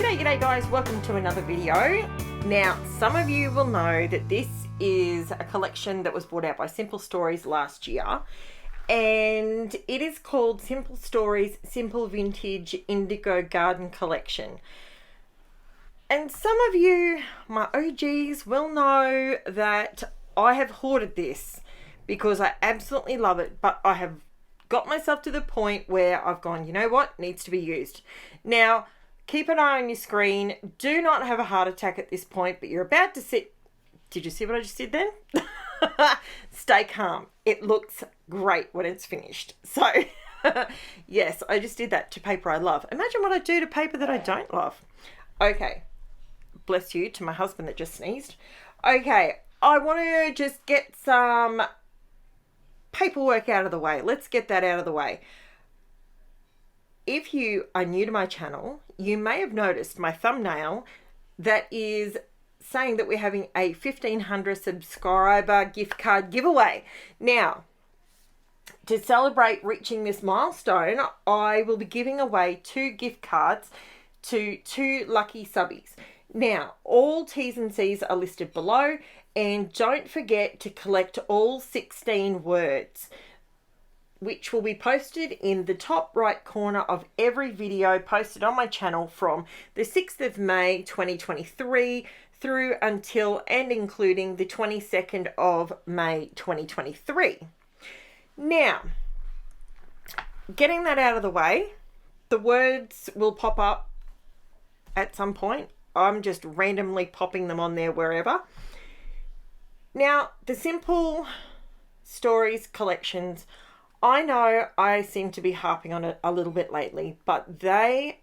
G'day guys, welcome to another video. Now, some of you will know that this is a collection that was brought out by Simple Stories last year, and it is called Simple Stories Simple Vintage Indigo Garden Collection. And some of you, my OGs, will know that I have hoarded this because I absolutely love it, but I have got myself to the point where I've gone, you know what, needs to be used. Now, keep an eye on your screen. Do not have a heart attack at this point, but you're about to sit. Did you see what I just did then? Stay calm. It looks great when it's finished. So, yes, I just did that to paper I love. Imagine what I do to paper that I don't love. Okay. Bless you to my husband that just sneezed. Okay. I want to just get some paperwork out of the way. Let's get that out of the way. If you are new to my channel, you may have noticed my thumbnail that is saying that we're having a 1,500 subscriber gift card giveaway. Now, to celebrate reaching this milestone, I will be giving away 2 gift cards to 2 lucky subbies. Now, all T's and C's are listed below, and don't forget to collect all 16 words, which will be posted in the top right corner of every video posted on my channel from the 6th of May 2023 through until and including the 22nd of May 2023. Now, getting that out of the way, the words will pop up at some point. I'm just randomly popping them on there wherever. Now, the Simple Stories collections, I know I seem to be harping on it a little bit lately, but they're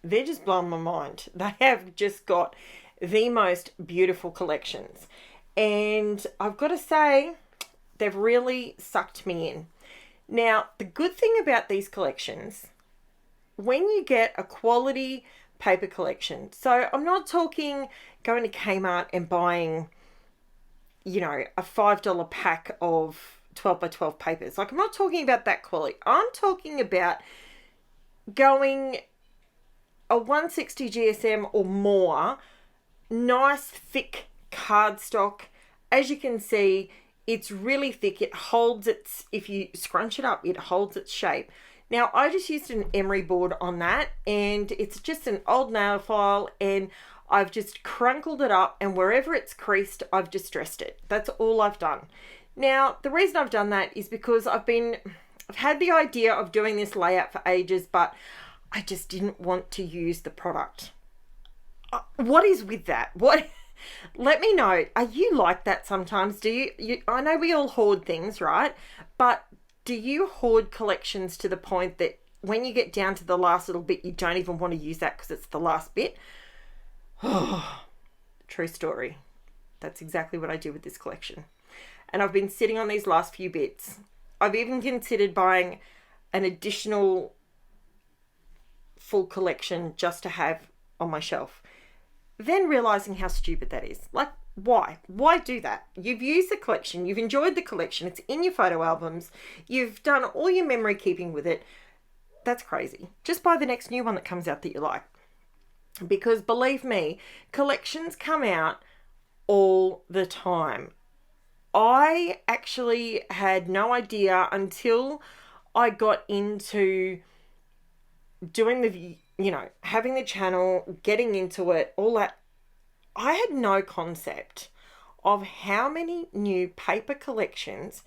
just blowing my mind. They have just got the most beautiful collections. And I've got to say, they've really sucked me in. Now, the good thing about these collections, when you get a quality paper collection, so I'm not talking going to Kmart and buying, you know, a $5 pack of 12 by 12 papers. Like, I'm not talking about that quality. I'm talking about going a 160 GSM or more, nice thick cardstock. As you can see, it's really thick. It holds its, if you scrunch it up, it holds its shape. Now, I just used an emery board on that, and it's just an old nail file, and I've just crunkled it up, and wherever it's creased, I've distressed it. That's all I've done. Now, the reason I've done that is because I've had the idea of doing this layout for ages, but I just didn't want to use the product. What is with that? What? Let me know. Are you like that sometimes? Do you I know we all hoard things, right? But do you hoard collections to the point that when you get down to the last little bit, you don't even want to use that because it's the last bit? Oh, true story. That's exactly what I do with this collection. And I've been sitting on these last few bits. I've even considered buying an additional full collection just to have on my shelf. Then realizing how stupid that is. Like, why? Why do that? You've used the collection. You've enjoyed the collection. It's in your photo albums. You've done all your memory keeping with it. That's crazy. Just buy the next new one that comes out that you like. Because believe me, collections come out all the time. I actually had no idea until I got into doing the, you know, having the channel, getting into it, all that. I had no concept of how many new paper collections,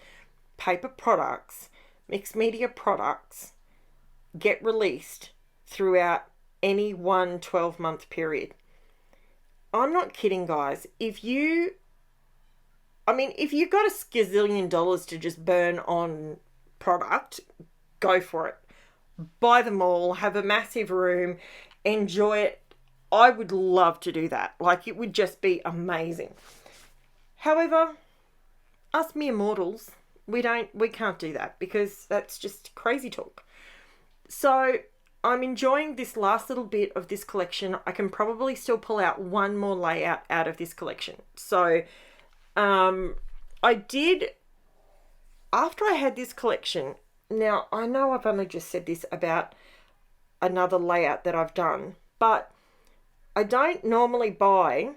paper products, mixed media products get released throughout any one 12-month period. I'm not kidding, guys. If you've got a skazillion dollars to just burn on product, go for it. Buy them all, have a massive room, enjoy it. I would love to do that. Like, it would just be amazing. However, us mere mortals, we can't do that because that's just crazy talk. So I'm enjoying this last little bit of this collection. I can probably still pull out one more layout out of this collection. So I did, after I had this collection, now I know I've only just said this about another layout that I've done, but I don't normally buy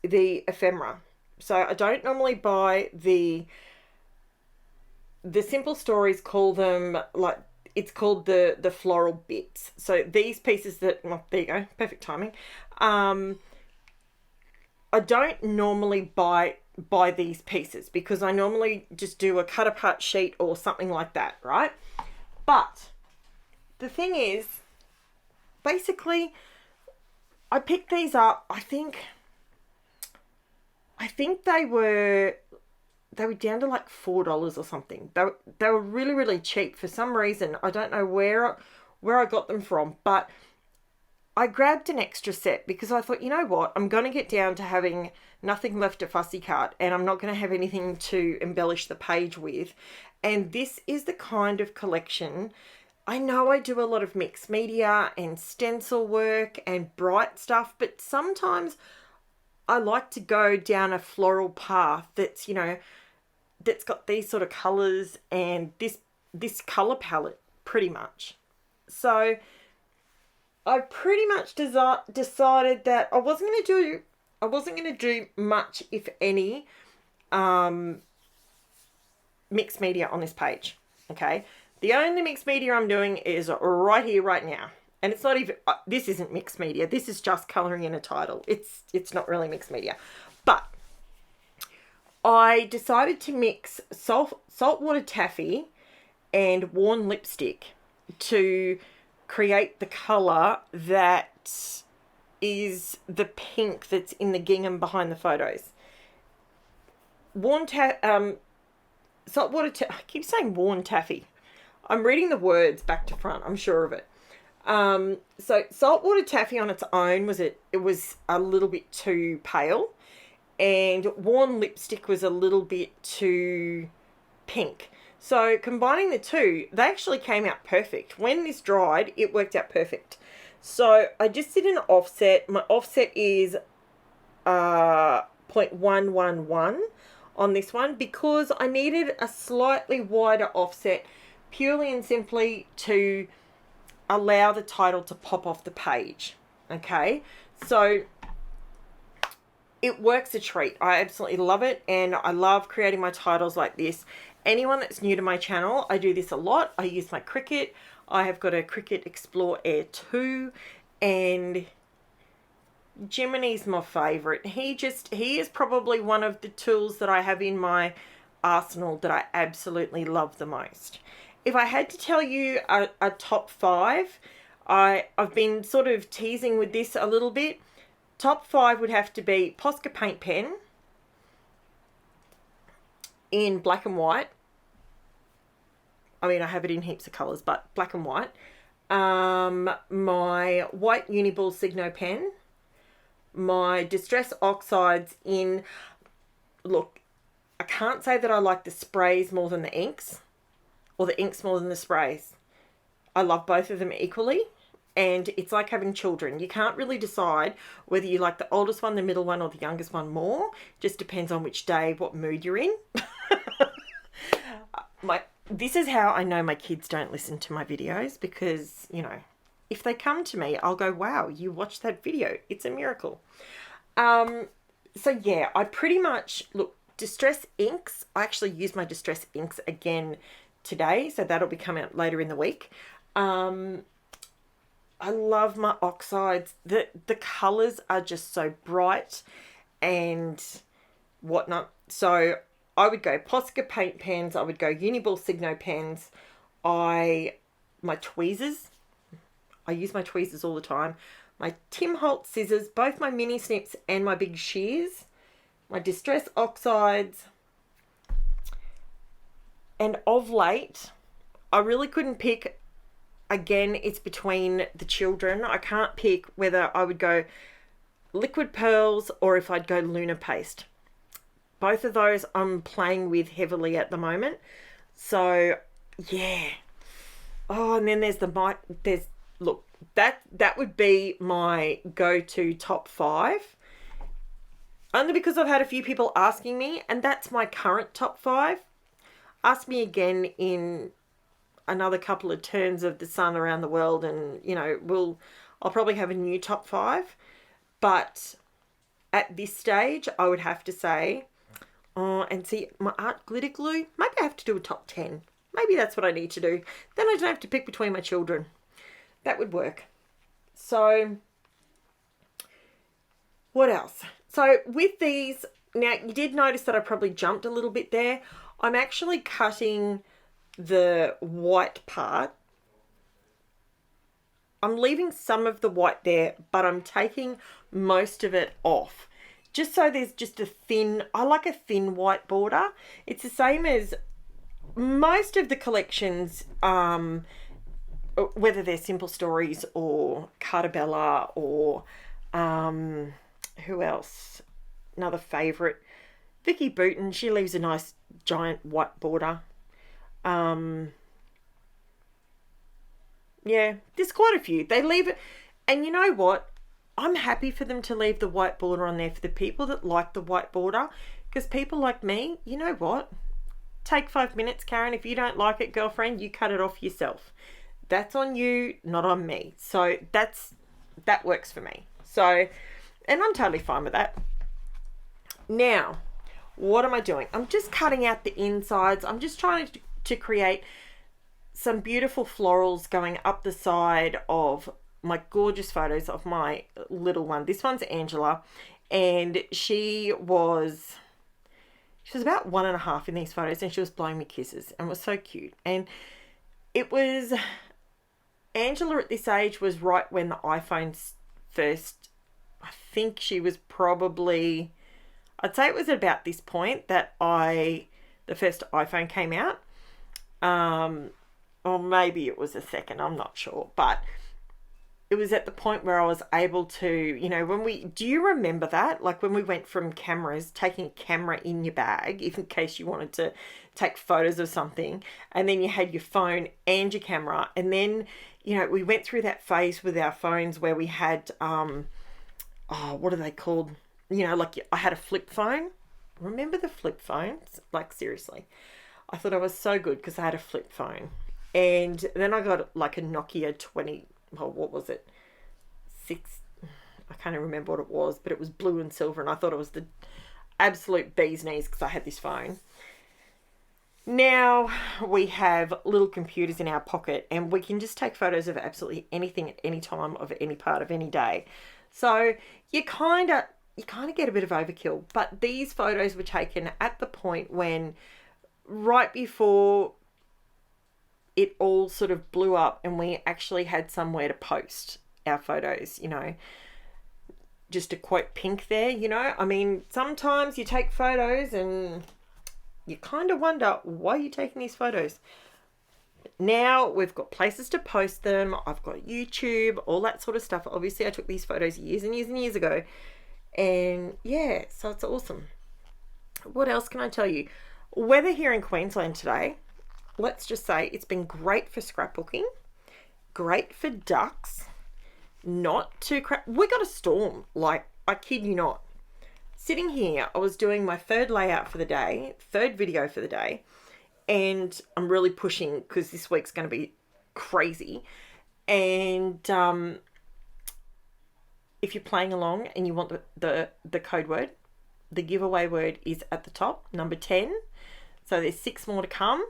the ephemera. So I don't normally buy the Simple Stories call them, like, it's called the floral bits. So these pieces that, well, there you go, perfect timing. I don't normally buy these pieces because I normally just do a cut apart sheet or something like that, right? But the thing is, basically, I picked these up. I think they were down to like $4 or something. They were really, really cheap for some reason. I don't know where I got them from, but I grabbed an extra set because I thought, you know what, I'm going to get down to having nothing left to fussy cut, and I'm not going to have anything to embellish the page with. And this is the kind of collection. I know I do a lot of mixed media and stencil work and bright stuff, but sometimes I like to go down a floral path that's, you know, that's got these sort of colours and this colour palette pretty much. So I pretty much decided that I wasn't going to do much, if any, mixed media on this page. Okay, the only mixed media I'm doing is right here, right now, and it's not even. This isn't mixed media. This is just colouring in a title. It's not really mixed media, but I decided to mix saltwater taffy and worn lipstick to create the colour that is the pink that's in the gingham behind the photos. Saltwater I keep saying worn taffy. I'm reading the words back to front, I'm sure of it. So saltwater taffy on its own it was a little bit too pale, and worn lipstick was a little bit too pink. So combining the two, they actually came out perfect. When this dried, it worked out perfect. So I just did an offset. My offset is 0.111 on this one because I needed a slightly wider offset purely and simply to allow the title to pop off the page. Okay, so it works a treat. I absolutely love it, and I love creating my titles like this. Anyone that's new to my channel, I do this a lot. I use my Cricut. I have got a Cricut Explore Air 2, and Jiminy's my favourite. He is probably one of the tools that I have in my arsenal that I absolutely love the most. If I had to tell you a top 5, I've been sort of teasing with this a little bit. Top 5 would have to be Posca paint pen in black and white. I mean, I have it in heaps of colours, but black and white. My white Uniball Signo pen. My Distress Oxides in... Look, I can't say that I like the sprays more than the inks, or the inks more than the sprays. I love both of them equally, and it's like having children. You can't really decide whether you like the oldest one, the middle one, or the youngest one more. Just depends on which day, what mood you're in. This is how I know my kids don't listen to my videos, because, you know, if they come to me, I'll go, wow, you watched that video. It's a miracle. So yeah, I pretty much, look, Distress inks. I actually use my Distress inks again today, so that'll be coming out later in the week. I love my oxides. The colours are just so bright and whatnot. So I would go Posca paint pens. I would go Uniball Signo pens. My tweezers. I use my tweezers all the time. My Tim Holtz scissors, both my mini snips and my big shears. My Distress Oxides. And of late, I really couldn't pick. Again, it's between the children. I can't pick whether I would go liquid pearls or if I'd go Luna Paste. Both of those I'm playing with heavily at the moment. So, yeah. Oh, and then look, that would be my go-to top 5. Only because I've had a few people asking me, and that's my current top 5. Ask me again in another couple of turns of the sun around the world, and, you know, I'll probably have a new top 5. But at this stage, I would have to say, oh, and see, my art glitter glue, maybe I have to do a top 10. Maybe that's what I need to do. Then I don't have to pick between my children. That would work. So, what else? So, with these, now you did notice that I probably jumped a little bit there. I'm actually cutting the white part. I'm leaving some of the white there, but I'm taking most of it off. Just so there's just a thin, I like a thin white border. It's the same as most of the collections, whether they're Simple Stories or Cartabella or who else? Another favourite. Vicky Booten, she leaves a nice giant white border. Yeah, there's quite a few. They leave it, and you know what? I'm happy for them to leave the white border on there for the people that like the white border, because people like me, you know what? Take 5 minutes, Karen. If you don't like it, girlfriend, you cut it off yourself. That's on you, not on me. So that works for me. So, and I'm totally fine with that. Now, what am I doing? I'm just cutting out the insides. I'm just trying to create some beautiful florals going up the side of my gorgeous photos of my little one. This one's Angela, and she was about 1.5 in these photos, and she was blowing me kisses and was so cute. And it was, Angela at this age was right when the iPhones first, I think she was probably, I'd say it was about this point that the first iPhone came out. Or maybe it was a second, I'm not sure. But it was at the point where I was able to, you know, do you remember that? Like when we went from cameras, taking a camera in your bag, if in case you wanted to take photos of something, and then you had your phone and your camera. And then, you know, we went through that phase with our phones where we had, what are they called? You know, like I had a flip phone. Remember the flip phones? Like seriously. I thought I was so good because I had a flip phone. And then I got like a Nokia 20, well, what was it? 6, I can't even remember what it was, but it was blue and silver, and I thought it was the absolute bee's knees because I had this phone. Now we have little computers in our pocket, and we can just take photos of absolutely anything at any time of any part of any day. So you kind of get a bit of overkill, but these photos were taken at the point when, right before it all sort of blew up and we actually had somewhere to post our photos, you know. Just to quote Pink there, you know. I mean, sometimes you take photos and you kind of wonder why you're taking these photos. Now we've got places to post them. I've got YouTube, all that sort of stuff. Obviously, I took these photos years and years and years ago. And yeah, so it's awesome. What else can I tell you? Weather here in Queensland today, let's just say it's been great for scrapbooking, great for ducks, not too crap. We got a storm, like, I kid you not. Sitting here, I was doing my third layout for the day, third video for the day, and I'm really pushing because this week's going to be crazy. And if you're playing along and you want the code word, the giveaway word is at the top, number 10. So there's 6 more to come.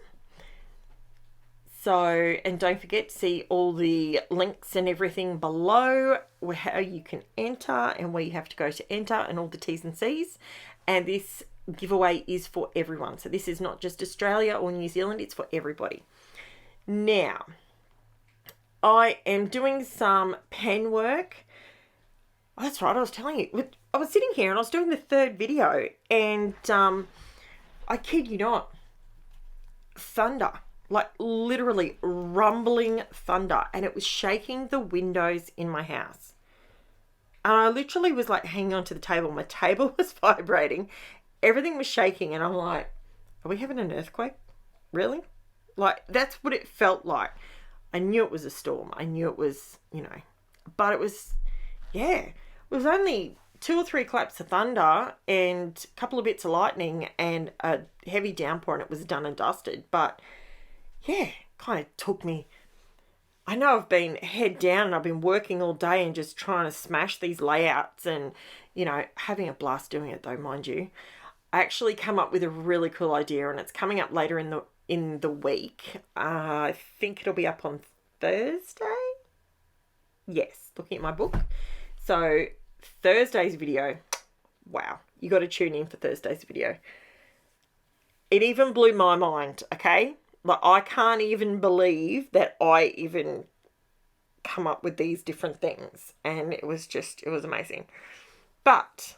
So, and don't forget to see all the links and everything below, how you can enter and where you have to go to enter and all the T's and C's. And this giveaway is for everyone. So this is not just Australia or New Zealand, it's for everybody. Now, I am doing some pen work. Oh, that's right, I was telling you. I was sitting here and I was doing the third video, and I kid you not, thunder. Like literally rumbling thunder, and it was shaking the windows in my house. And I literally was like hanging onto the table. My table was vibrating. Everything was shaking, and I'm like, are we having an earthquake? Really? Like, that's what it felt like. I knew it was a storm. I knew it was, you know, but it was, yeah, it was only 2 or 3 claps of thunder and a couple of bits of lightning and a heavy downpour, and it was done and dusted. But yeah, kind of took me I know I've been head down and I've been working all day and just trying to smash these layouts and, you know, having a blast doing it though, mind you. I actually come up with a really cool idea and it's coming up later in the week. I think it'll be up on Thursday. Yes, looking at my book. So Thursday's video, wow, you got to tune in for Thursday's video. It even blew my mind, okay? Like, I can't even believe that I even come up with these different things. And it was amazing. But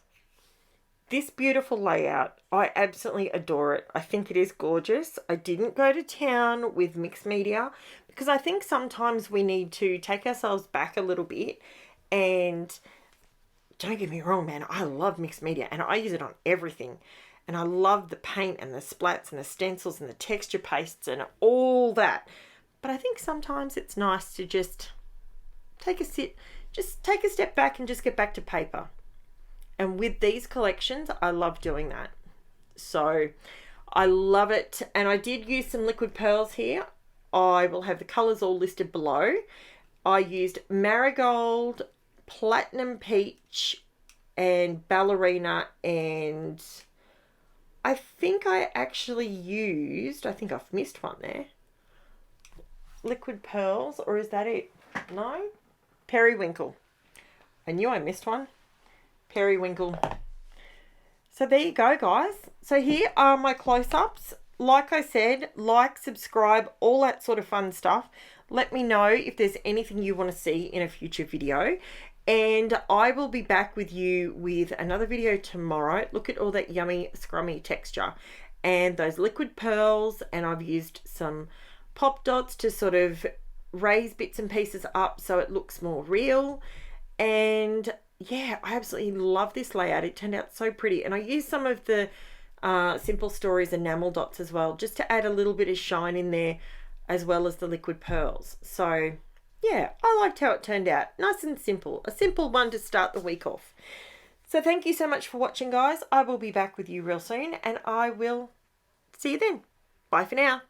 this beautiful layout, I absolutely adore it. I think it is gorgeous. I didn't go to town with mixed media because I think sometimes we need to take ourselves back a little bit. And don't get me wrong, man, I love mixed media and I use it on everything. And I love the paint and the splats and the stencils and the texture pastes and all that. But I think sometimes it's nice to just take a step back and just get back to paper. And with these collections, I love doing that. So I love it. And I did use some liquid pearls here. I will have the colours all listed below. I used Marigold, Platinum Peach, and Ballerina, and I think I actually used, I think I've missed one there, liquid pearls, or is that it? No? Periwinkle. I knew I missed one. Periwinkle. So there you go, guys. So here are my close-ups. Like I said, like, subscribe, all that sort of fun stuff. Let me know if there's anything you want to see in a future video. And I will be back with you with another video tomorrow. Look at all that yummy, scrummy texture. And those liquid pearls. And I've used some pop dots to sort of raise bits and pieces up so it looks more real. And yeah, I absolutely love this layout. It turned out so pretty. And I used some of the Simple Stories enamel dots as well, just to add a little bit of shine in there, as well as the liquid pearls. So yeah, I liked how it turned out. Nice and simple. A simple one to start the week off. So thank you so much for watching, guys. I will be back with you real soon, and I will see you then. Bye for now.